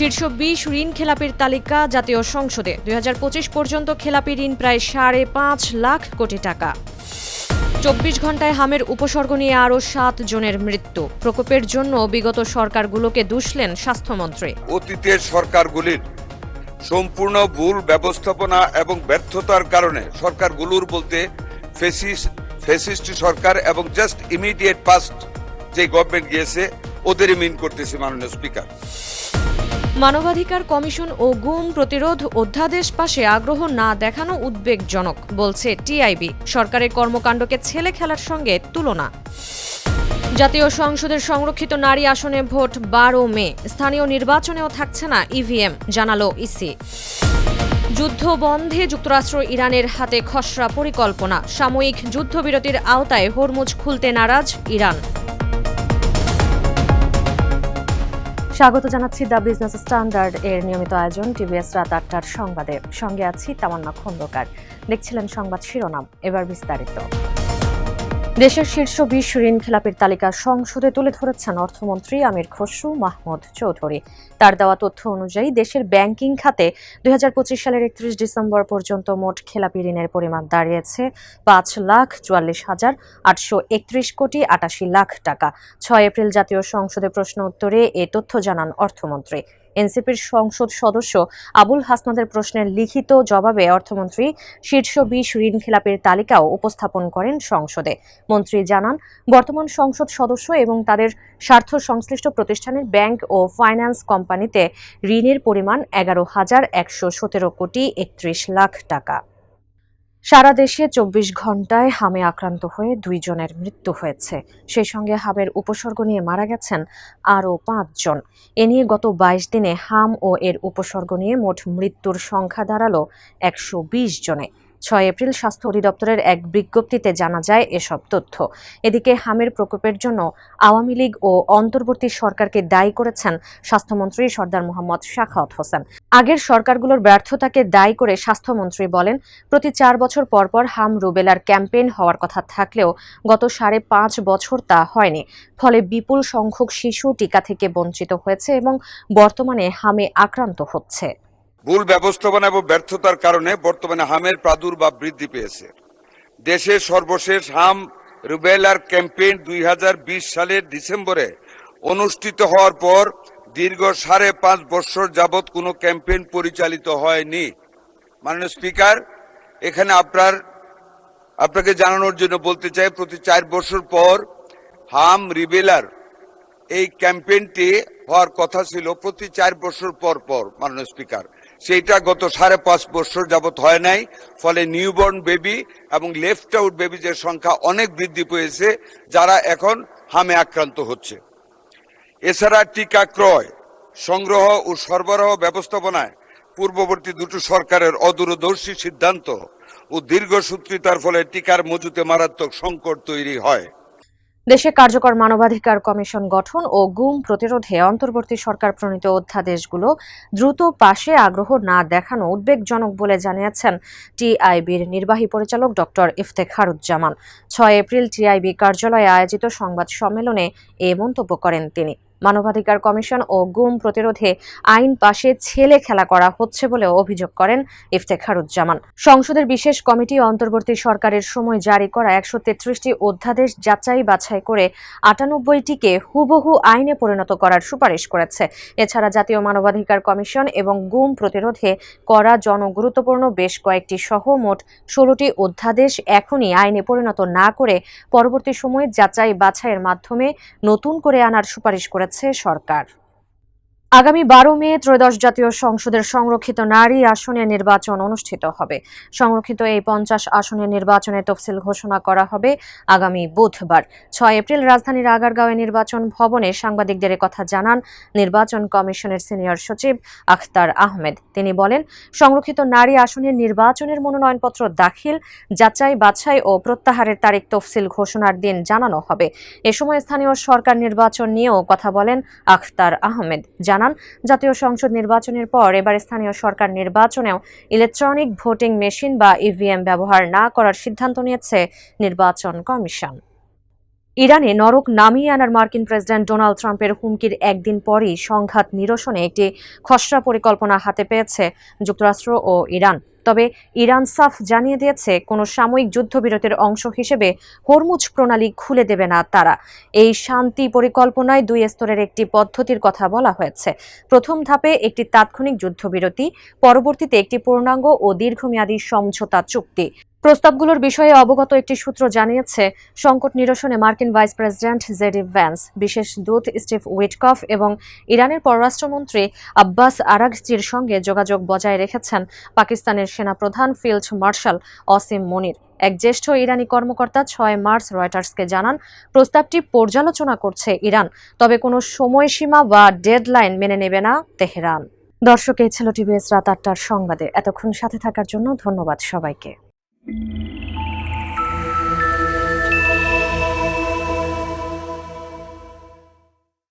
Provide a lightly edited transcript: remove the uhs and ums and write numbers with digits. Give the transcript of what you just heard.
শীর্ষ ২০ ঋণ খেলাপির তালিকা জাতীয় সংসদে ২০২৫ পর্যন্ত খেলাপি ঋণ প্রায় ৫.৫ লাখ কোটি টাকা। ২৪ ঘণ্টায় হামের উপসর্গ নিয়ে আরও ৭ জনের মৃত্যু। প্রকোপের জন্য বিগত সরকারগুলোকে দুষলেন স্বাস্থ্যমন্ত্রী। অতীতের সরকারগুলির সম্পূর্ণ ভুল ব্যবস্থাপনা এবং ব্যর্থতার কারণে সরকারগুলোর বলতে ফ্যাসিস্ট সরকার এবং জাস্ট ইমিডিয়েট পাস্ট যে গভর্নমেন্ট গিয়েছে ওদেরই মিন করতেছে মাননীয় স্পিকার। মানবাধিকার কমিশন ও গুম প্রতিরোধ অধ্যাদেশ পাশে আগ্রহ না দেখানো উদ্বেগজনক, বলছে টিআইবি। সরকারের কর্মকাণ্ডকে ছেলে খেলার সঙ্গে তুলনা। জাতীয় সংসদের সংরক্ষিত নারী আসনে ভোট ১২ মে। স্থানীয় নির্বাচনেও থাকছে না ইভিএম, জানালো ইসি। যুদ্ধ বন্ধে যুক্তরাষ্ট্র ইরানের হাতে খসড়া পরিকল্পনা। সাময়িক যুদ্ধবিরতির আওতায় হরমুজ খুলতে নারাজ ইরান। স্বাগত জানাচ্ছি দ্য বিজনেস স্ট্যান্ডার্ড এর নিয়মিত আয়োজন টিভিএস রাত ৮টার সংবাদে। সঙ্গে আছি তামান্না খন্দকার। দেখছিলেন সংবাদ শিরোনাম, এবার বিস্তারিত। দেশের শীর্ষ ২০ ঋণ খেলাপির তালিকা সংসদে তুলে ধরেছেন অর্থমন্ত্রী আমির খসরু মাহমুদ চৌধুরী। তার দেওয়া তথ্য অনুযায়ী দেশের ব্যাংকিং খাতে ২০২৫ সালের ৩১ ডিসেম্বর পর্যন্ত মোট খেলাপি ঋণের পরিমাণ দাঁড়িয়েছে ৫,৪৪,৮৩১ কোটি ৮৮ লাখ টাকা। ৬ এপ্রিল জাতীয় সংসদে প্রশ্ন উত্তরে এ তথ্য জানান অর্থমন্ত্রী। এনসিপির সংসদ সদস্য আবুল হাসনাদের প্রশ্নের লিখিত জবাবে অর্থমন্ত্রী শীর্ষ ২০ ঋণ খেলাপির তালিকাও উপস্থাপন করেন সংসদে। মন্ত্রী জানান, বর্তমান সংসদ সদস্য এবং তাদের স্বার্থ সংশ্লিষ্ট প্রতিষ্ঠানের ব্যাংক ও ফাইন্যান্স কোম্পানিতে ঋণের পরিমাণ ১১,১১৭ কোটি ৩১ লাখ টাকা। সারা দেশে ২৪ ঘণ্টায় হামে আক্রান্ত হয়ে ২ জনের মৃত্যু হয়েছে। সেই সঙ্গে হামের উপসর্গ নিয়ে মারা গেছেন আরও ৫ জন। এ নিয়ে গত ২২ দিনে হাম ও এর উপসর্গ নিয়ে মোট মৃত্যুর সংখ্যা দাঁড়ালো ১২০ জনে। ৬ এপ্রিল স্বাস্থ্য অধিদপ্তরের এক বিজ্ঞপ্তিতে জানা যায় এসব তথ্য। এদিকে হামের প্রকোপের জন্য আওয়ামী লীগ ও অন্তর্বর্তী সরকারকে দায়ী করেছেন স্বাস্থ্যমন্ত্রী সরদার মোহাম্মদ সাখাওয়াত হোসেন। আগের সরকারগুলোর ব্যর্থতাকে দায়ী করে স্বাস্থ্যমন্ত্রী বলেন, প্রতি ৪ বছর পর পর হাম রুবেলার ক্যাম্পেইন হওয়ার কথা থাকলেও গত ৫.৫ বছর তা হয়নি। ফলে বিপুল সংখ্যক শিশু টিকা থেকে বঞ্চিত হয়েছে এবং বর্তমানে হামে আক্রান্ত হচ্ছে। ভুল ব্যবস্থাপনা এবং ব্যর্থতার কারণে বর্তমানে হামের প্রাদুর্ভাব বৃদ্ধি পেয়েছে। দেশের সর্বশেষ হাম রুবেলার ক্যাম্পেইন ২০২০ সালের ডিসেম্বরে অনুষ্ঠিত হওয়ার পর দীর্ঘ ৫.৫ বছর যাবৎ কোনো ক্যাম্পেইন পরিচালিত হয়নি। মাননীয় স্পিকার, এখানে আপনাকে জানানোর জন্য বলতে চাই, প্রতি ৪ বছর পর হাম রিবেলার এই ক্যাম্পেইনটি হওয়ার কথা ছিল প্রতি ৪ বছর পর পর। মাননীয় স্পিকার, সেইটা গত ৫.৫ বছর যাবৎ হয় নাই। ফলে নিউবর্ন বেবি এবং লেফট আউট বেবিজের সংখ্যা অনেক বৃদ্ধি পেয়েছে, যারা এখন হামে আক্রান্ত হচ্ছে। এছাড়া টিকা ক্রয়, সংগ্রহ ও সরবরাহ ব্যবস্থাপনায় পূর্ববর্তী দুটো সরকারের অদূরদর্শী সিদ্ধান্ত ও দীর্ঘসূত্রিতার ফলে টিকার মজুতে মারাত্মক সংকট তৈরি হয়। দেশে কার্যকর মানবাধিকার কমিশন গঠন ও গুম প্রতিরোধে অন্তর্বর্তী সরকার প্রণীত অধ্যাদেশগুলো দ্রুত পাশে আগ্রহ না দেখানো উদ্বেগজনক বলে জানিয়েছেন টিআইবির নির্বাহী পরিচালক ডক্টর ইফতেখারুজ্জামান। ৬ এপ্রিল টিআইবি কার্যালয়ে আয়োজিত সংবাদ সম্মেলনে এ মন্তব্য করেন তিনি। মানবাধিকার কমিশন ও গুম প্রতিরোধে আইন পাশে ছেলে খেলা করা হচ্ছে বলে অভিযোগ করেন ইফতেখারুজ্জামান। সংসদের বিশেষ কমিটি অন্তর্বর্তী সরকারের সময় জারি করা ১৩৩টি অধ্যাদেশ যাচাই বাছাই করে ৯৮টিকে হুবহু আইনে পরিণত করার সুপারিশ করেছে। এছাড়া জাতীয় মানবাধিকার কমিশন এবং গুম প্রতিরোধে করা জনগুরুত্বপূর্ণ বেশ কয়েকটি সহ মোট ১৬টি অধ্যাদেশ এখনই আইনে পরিণত না করে পরবর্তী সময়ে যাচাই বাছাইয়ের মাধ্যমে নতুন করে আনার সুপারিশ করেছে সরকার। আগামী ১২ মে ত্রয়োদশ জাতীয় সংসদের সংরক্ষিত নারী আসনে নির্বাচন অনুষ্ঠিত হবে। সংরক্ষিত এই ৫০ আসনের নির্বাচনের তফসিল ঘোষণা করা হবে আগামী বুধবার। ৬ এপ্রিল রাজধানীর আগারগাঁওয়ে নির্বাচন ভবনে সাংবাদিকদের কথা জানান নির্বাচন কমিশনের সিনিয়র সচিব আখতার আহমেদ। তিনি বলেন, সংরক্ষিত নারী আসনের নির্বাচনের মনোনয়নপত্র দাখিল, যাচাই বাছাই ও প্রত্যাহারের তারিখ তফসিল ঘোষণার দিন জানানো হবে। এ সময় স্থানীয় সরকার নির্বাচন নিয়েও কথা বলেন আখতার আহমেদ। জানান, জাতীয় সংসদ নির্বাচনের পর এবার স্থানীয় সরকার নির্বাচনেও ইলেকট্রনিক ভোটিং মেশিন বা ইভিএম ব্যবহার না করার সিদ্ধান্ত নিয়েছে নির্বাচন কমিশন। ইরানে নরক নামিয়ে আনার মার্কিন প্রেসিডেন্ট ডোনাল্ড ট্রাম্পের হুমকির একদিন পরই সংঘাত নিরসনে একটি খসড়া পরিকল্পনা হাতে পেয়েছে যুক্তরাষ্ট্র ও ইরান। তবে ইরান সাফ জানিয়ে দিয়েছে, কোনো সাময়িক যুদ্ধবিরতির অংশ হিসেবে হরমুজ প্রণালী খুলে দেবে না তারা। এই শান্তি পরিকল্পনায় দুই স্তরের একটি পদ্ধতির কথা বলা হয়েছে। প্রথম ধাপে একটি তাৎক্ষণিক যুদ্ধবিরতি, পরবর্তীতে একটি পূর্ণাঙ্গ ও দীর্ঘমেয়াদী সমঝোতা চুক্তি। প্রস্তাবগুলোর বিষয়ে অবগত একটি সূত্র জানিয়েছে, সংকট নিরসনে মার্কিন ভাইস প্রেসিডেন্ট জেডি ভ্যান্স, বিশেষ দূত স্টিভ উইটকফ এবং ইরানের পররাষ্ট্রমন্ত্রী আব্বাস আরাগচির সঙ্গে যোগাযোগ বজায় রেখেছেন পাকিস্তানের সেনাপ্রধান ফিল্ড মার্শাল অসিম মনির। এক জ্যেষ্ঠ ইরানি কর্মকর্তা 6 মার্চ রয়টার্সকে জানান, প্রস্তাবটি পর্যালোচনা করছে ইরান, তবে কোনো সময়সীমা বা ডেডলাইন মেনে নেবে না তেহরান। দর্শক, এই ছিল টিভিএস রাত 8টার সংবাদে। এতক্ষণ সাথে থাকার জন্য ধন্যবাদ সবাইকে।